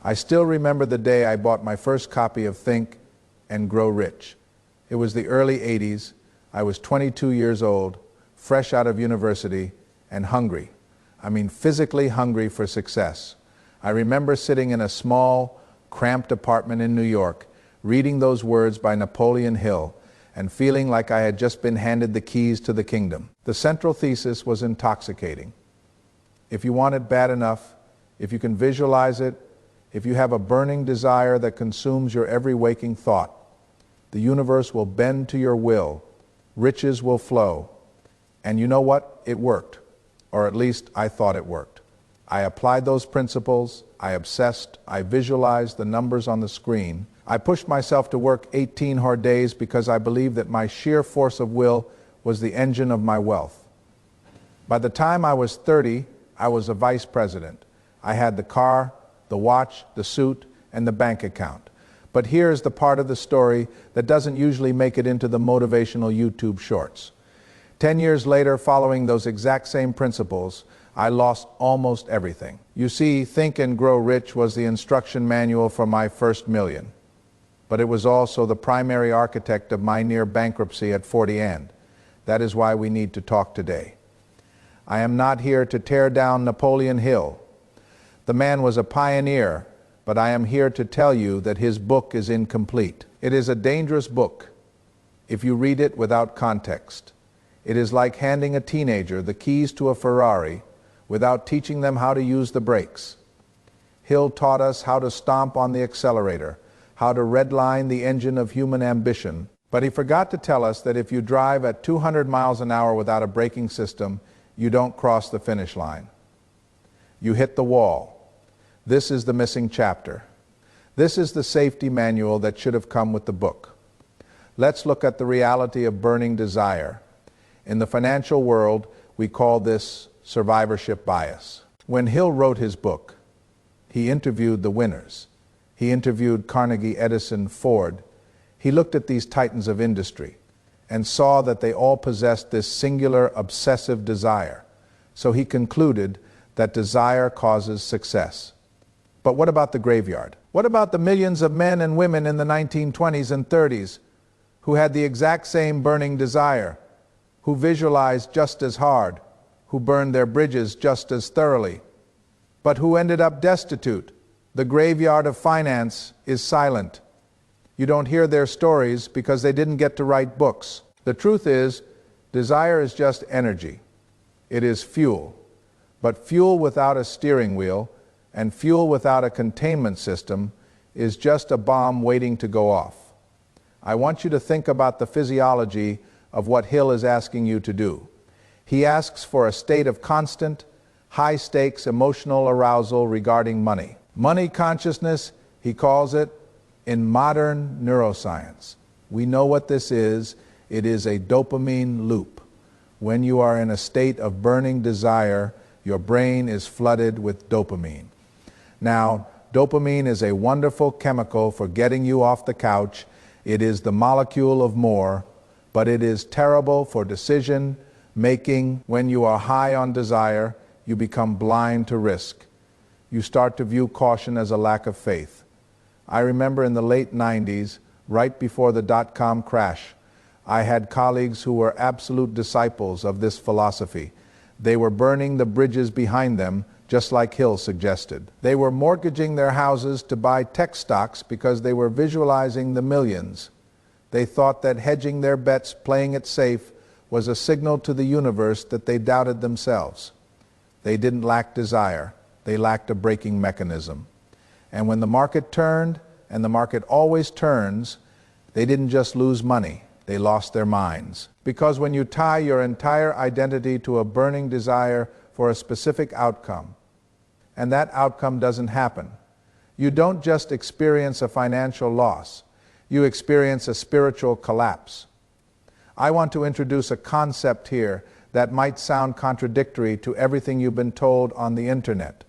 I still remember the day I bought my first copy of Think and Grow Rich. It was the early 80s. I was 22 years old, fresh out of university, and hungry. I mean, physically hungry for success. I remember sitting in a small, cramped apartment in New York, reading those words by Napoleon Hill, and feeling like I had just been handed the keys to the kingdom. The central thesis was intoxicating. If you want it bad enough, if you can visualize it, if you have a burning desire that consumes your every waking thought, the universe will bend to your will, riches will flow. And you know what? It worked. Or at least I thought it worked. I applied those principles, I obsessed, I visualized the numbers on the screen. I pushed myself to work 18 hard days because I believed that my sheer force of will was the engine of my wealth. By the time I was 30, I was a vice president. I had the car, the watch, the suit, and the bank account. But here's the part of the story that doesn't usually make it into the motivational YouTube shorts. 10 years later, following those exact same principles, I lost almost everything. You see, Think and Grow Rich was the instruction manual for my first million. But it was also the primary architect of my near bankruptcy at 40 and. That is why we need to talk today. I am not here to tear down Napoleon Hill. The man was a pioneer, but I am here to tell you that his book is incomplete. It is a dangerous book if you read it without context. It is like handing a teenager the keys to a Ferrari without teaching them how to use the brakes. Hill taught us how to stomp on the accelerator, how to redline the engine of human ambition, but he forgot to tell us that if you drive at 200 miles an hour without a braking system, you don't cross the finish line. You hit the wall. This is the missing chapter. This is the safety manual that should have come with the book. Let's look at the reality of burning desire. In the financial world, we call this survivorship bias. When Hill wrote his book, he interviewed the winners. He interviewed Carnegie, Edison, Ford. He looked at these titans of industry and saw that they all possessed this singular obsessive desire. So he concluded that desire causes success. But what about the graveyard? What about the millions of men and women in the 1920s and 30s who had the exact same burning desire, who visualized just as hard, who burned their bridges just as thoroughly, but who ended up destitute? The graveyard of finance is silent. You don't hear their stories because they didn't get to write books. The truth is, desire is just energy. It is fuel. But fuel without a steering wheel and fuel without a containment system is just a bomb waiting to go off. I want you to think about the physiology of what Hill is asking you to do. He asks for a state of constant, high-stakes emotional arousal regarding money. Money consciousness, he calls it, in modern neuroscience. We know what this is. It is a dopamine loop. When you are in a state of burning desire, your brain is flooded with dopamine. Now, dopamine is a wonderful chemical for getting you off the couch. It is the molecule of more, but it is terrible for decision making. When you are high on desire, you become blind to risk. You start to view caution as a lack of faith. I remember in the late 90s, right before the dot-com crash, I had colleagues who were absolute disciples of this philosophy. They were burning the bridges behind them, just like Hill suggested. They were mortgaging their houses to buy tech stocks because they were visualizing the millions. They thought that hedging their bets, playing it safe, was a signal to the universe that they doubted themselves. They didn't lack desire. They lacked a braking mechanism. And when the market turned, and the market always turns, they didn't just lose money, they lost their minds. Because when you tie your entire identity to a burning desire for a specific outcome, and that outcome doesn't happen, you don't just experience a financial loss, you experience a spiritual collapse. I want to introduce a concept here that might sound contradictory to everything you've been told on the internet.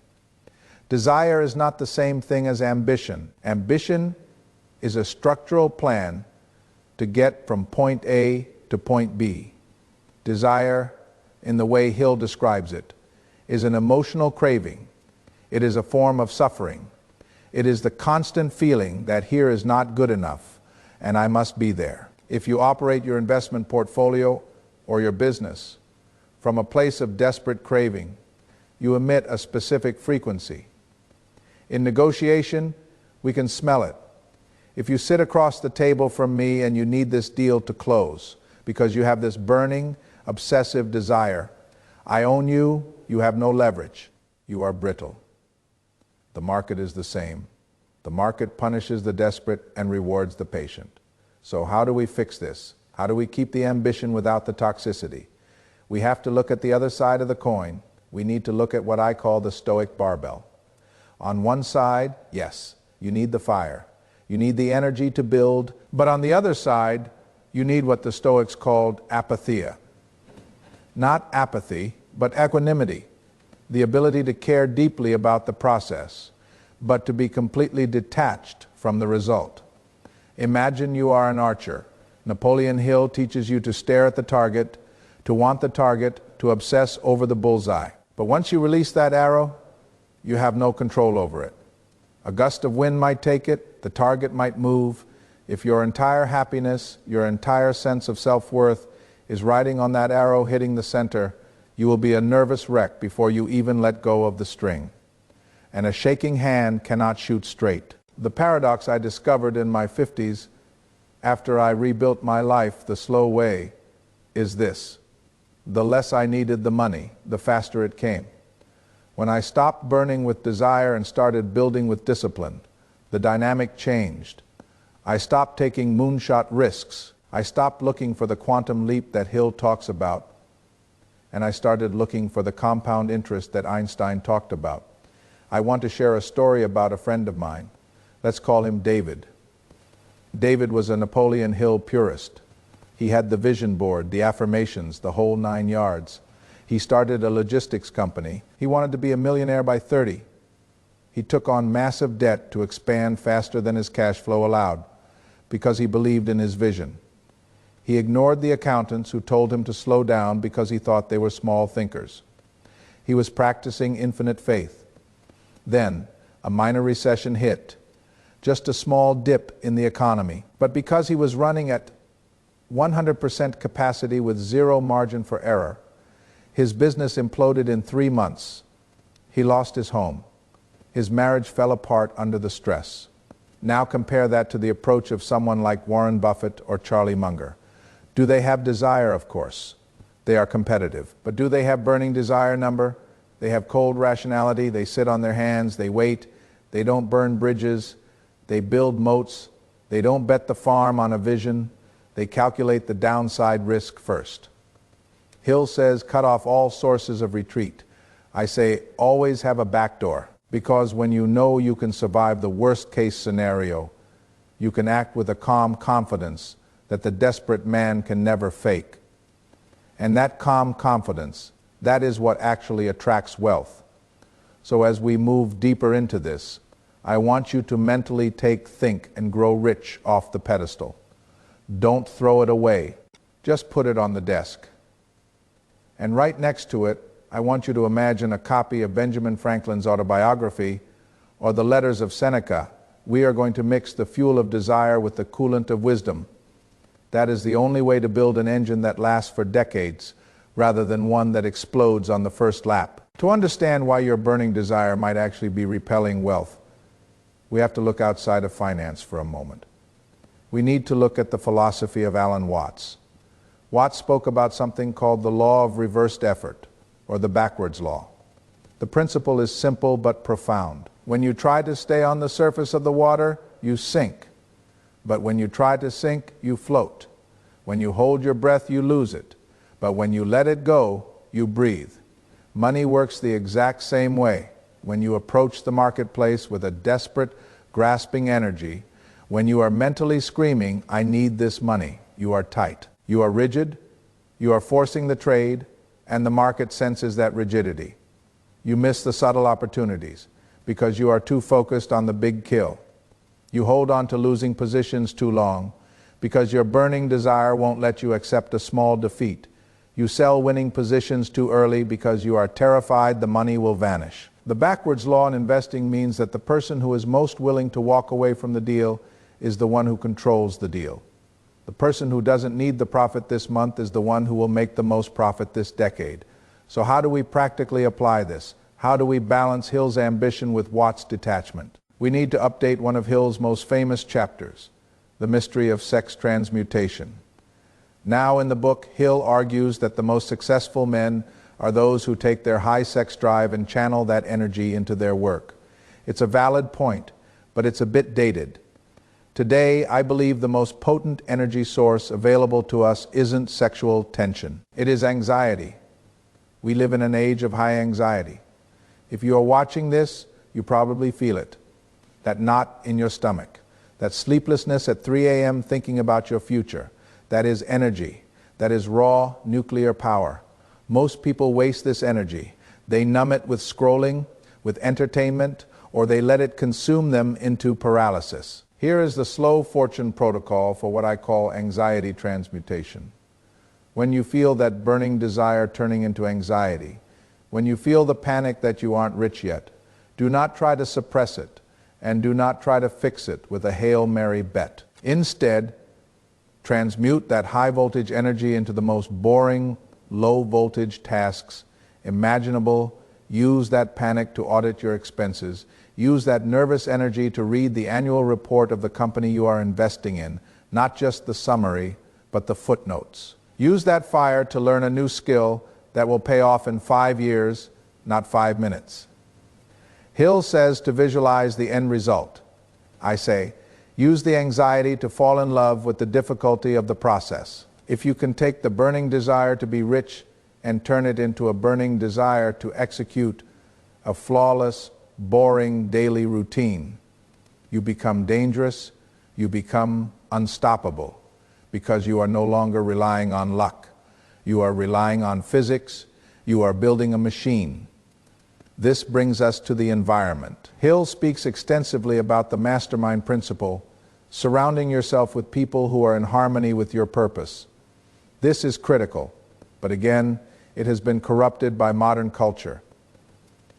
Desire is not the same thing as ambition. Ambition is a structural plan to get from point A to point B. Desire, in the way Hill describes it, is an emotional craving. It is a form of suffering. It is the constant feeling that here is not good enough and I must be there. If you operate your investment portfolio or your business from a place of desperate craving, you emit a specific frequency. In negotiation, we can smell it. If you sit across the table from me and you need this deal to close because you have this burning, obsessive desire, I own you, you have no leverage, you are brittle. The market is the same. The market punishes the desperate and rewards the patient. So how do we fix this? How do we keep the ambition without the toxicity? We have to look at the other side of the coin. We need to look at what I call the Stoic barbell. On one side, yes, you need the fire. You need the energy to build. But on the other side, you need what the Stoics called apatheia. Not apathy, but equanimity. The ability to care deeply about the process, but to be completely detached from the result. Imagine you are an archer. Napoleon Hill teaches you to stare at the target, to want the target, to obsess over the bullseye. But once you release that arrow, you have no control over it. A gust of wind might take it, the target might move. If your entire happiness, your entire sense of self-worth is riding on that arrow hitting the center, you will be a nervous wreck before you even let go of the string. And a shaking hand cannot shoot straight. The paradox I discovered in my 50s after I rebuilt my life the slow way is this: the less I needed the money, the faster it came. When I stopped burning with desire and started building with discipline, the dynamic changed. I stopped taking moonshot risks. I stopped looking for the quantum leap that Hill talks about, and I started looking for the compound interest that Einstein talked about. I want to share a story about a friend of mine. Let's call him David. David was a Napoleon Hill purist. He had the vision board, the affirmations, the whole 9 yards. He started a logistics company. He wanted to be a millionaire by 30. He took on massive debt to expand faster than his cash flow allowed because he believed in his vision. He ignored the accountants who told him to slow down because he thought they were small thinkers. He was practicing infinite faith. Then, a minor recession hit, just a small dip in the economy. But because he was running at 100% capacity with zero margin for error, his business imploded in 3 months. He lost his home. His marriage fell apart under the stress. Now compare that to the approach of someone like Warren Buffett or Charlie Munger. Do they have desire? Of course. They are competitive. But do they have burning desire number? They have cold rationality. They sit on their hands. They wait. They don't burn bridges. They build moats. They don't bet the farm on a vision. They calculate the downside risk first. Hill says cut off all sources of retreat. I say always have a backdoor, because when you know you can survive the worst case scenario, you can act with a calm confidence that the desperate man can never fake. And that calm confidence, that is what actually attracts wealth. So as we move deeper into this, I want you to mentally take Think and Grow Rich off the pedestal. Don't throw it away. Just put it on the desk. And right next to it, I want you to imagine a copy of Benjamin Franklin's autobiography or the letters of Seneca. We are going to mix the fuel of desire with the coolant of wisdom. That is the only way to build an engine that lasts for decades, rather than one that explodes on the first lap. To understand why your burning desire might actually be repelling wealth, we have to look outside of finance for a moment. We need to look at the philosophy of Alan Watts. Watts spoke about something called the law of reversed effort, or the backwards law. The principle is simple but profound. When you try to stay on the surface of the water, you sink. But when you try to sink, you float. When you hold your breath, you lose it. But when you let it go, you breathe. Money works the exact same way. When you approach the marketplace with a desperate, grasping energy, when you are mentally screaming, I need this money, you are tight. You are rigid, you are forcing the trade, and the market senses that rigidity. You miss the subtle opportunities because you are too focused on the big kill. You hold on to losing positions too long because your burning desire won't let you accept a small defeat. You sell winning positions too early because you are terrified the money will vanish. The backwards law in investing means that the person who is most willing to walk away from the deal is the one who controls the deal. The person who doesn't need the profit this month is the one who will make the most profit this decade. So how do we practically apply this? How do we balance Hill's ambition with Watts' detachment? We need to update one of Hill's most famous chapters, The Mystery of Sex Transmutation. Now in the book, Hill argues that the most successful men are those who take their high sex drive and channel that energy into their work. It's a valid point, but it's a bit dated. Today, I believe the most potent energy source available to us isn't sexual tension. It is anxiety. We live in an age of high anxiety. If you are watching this, you probably feel it. That knot in your stomach. That sleeplessness at 3 a.m. thinking about your future. That is energy. That is raw nuclear power. Most people waste this energy. They numb it with scrolling, with entertainment, or they let it consume them into paralysis. Here is the slow fortune protocol for what I call anxiety transmutation. When you feel that burning desire turning into anxiety, when you feel the panic that you aren't rich yet, do not try to suppress it, and do not try to fix it with a Hail Mary bet. Instead, transmute that high voltage energy into the most boring, low voltage tasks imaginable. Use that panic to audit your expenses. Use that nervous energy to read the annual report of the company you are investing in, not just the summary, but the footnotes. Use that fire to learn a new skill that will pay off in 5 years, not 5 minutes. Hill says to visualize the end result. I say, use the anxiety to fall in love with the difficulty of the process. If you can take the burning desire to be rich and turn it into a burning desire to execute a flawless, boring daily routine, you become dangerous, you become unstoppable, because you are no longer relying on luck. You are relying on physics, you are building a machine. This brings us to the environment. Hill speaks extensively about the mastermind principle, surrounding yourself with people who are in harmony with your purpose. This is critical, but again, it has been corrupted by modern culture.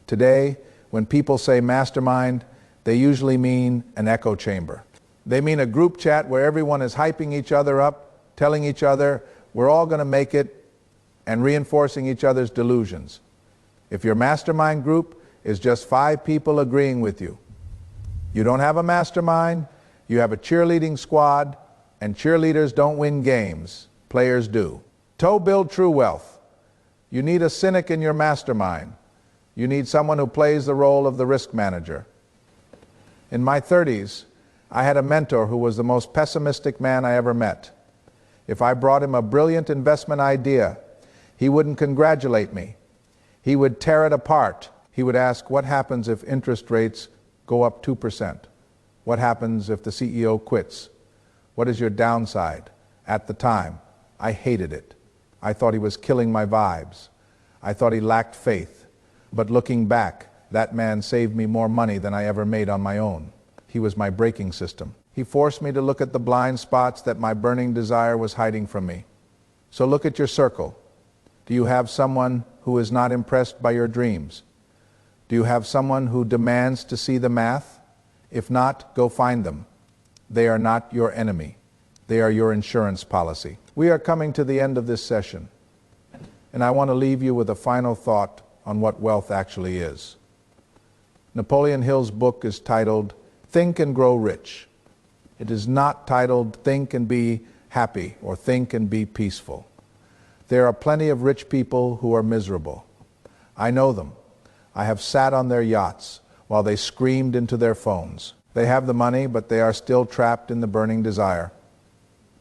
Today, when people say mastermind, they usually mean an echo chamber. They mean a group chat where everyone is hyping each other up, telling each other, we're all going to make it, and reinforcing each other's delusions. If your mastermind group is just 5 people agreeing with you, you don't have a mastermind, you have a cheerleading squad, and cheerleaders don't win games, players do. To build true wealth, you need a cynic in your mastermind. You need someone who plays the role of the risk manager. In my 30s, I had a mentor who was the most pessimistic man I ever met. If I brought him a brilliant investment idea, he wouldn't congratulate me. He would tear it apart. He would ask, what happens if interest rates go up 2%? What happens if the CEO quits? What is your downside? At the time, I hated it. I thought he was killing my vibes. I thought he lacked faith. But looking back, that man saved me more money than I ever made on my own. He was my braking system. He forced me to look at the blind spots that my burning desire was hiding from me. So look at your circle. Do you have someone who is not impressed by your dreams? Do you have someone who demands to see the math? If not, go find them. They are not your enemy. They are your insurance policy. We are coming to the end of this session, and I want to leave you with a final thought on what wealth actually is. Napoleon Hill's book is titled Think and Grow Rich. It is not titled Think and Be Happy or Think and Be Peaceful. There are plenty of rich people who are miserable. I know them. I have sat on their yachts while they screamed into their phones. They have the money, but they are still trapped in the burning desire.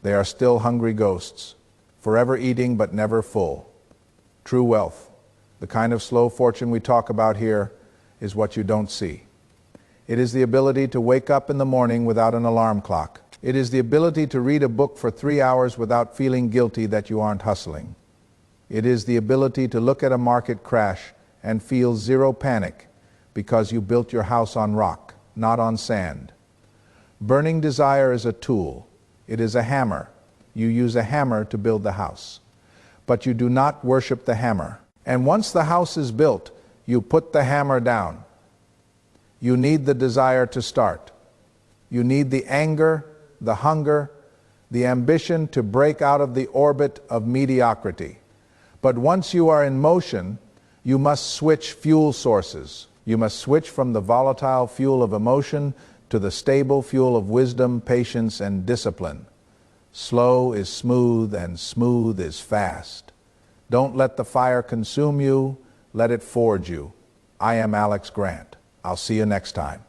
They are still hungry ghosts, forever eating but never full. True wealth, the kind of slow fortune we talk about here, is what you don't see. It is the ability to wake up in the morning without an alarm clock. It is the ability to read a book for 3 hours without feeling guilty that you aren't hustling. It is the ability to look at a market crash and feel zero panic because you built your house on rock, not on sand. Burning desire is a tool. It is a hammer. You use a hammer to build the house. But you do not worship the hammer. And once the house is built, you put the hammer down. You need the desire to start. You need the anger, the hunger, the ambition to break out of the orbit of mediocrity. But once you are in motion, you must switch fuel sources. You must switch from the volatile fuel of emotion to the stable fuel of wisdom, patience, and discipline. Slow is smooth, and smooth is fast. Don't let the fire consume you, let it forge you. I am Alex Grant. I'll see you next time.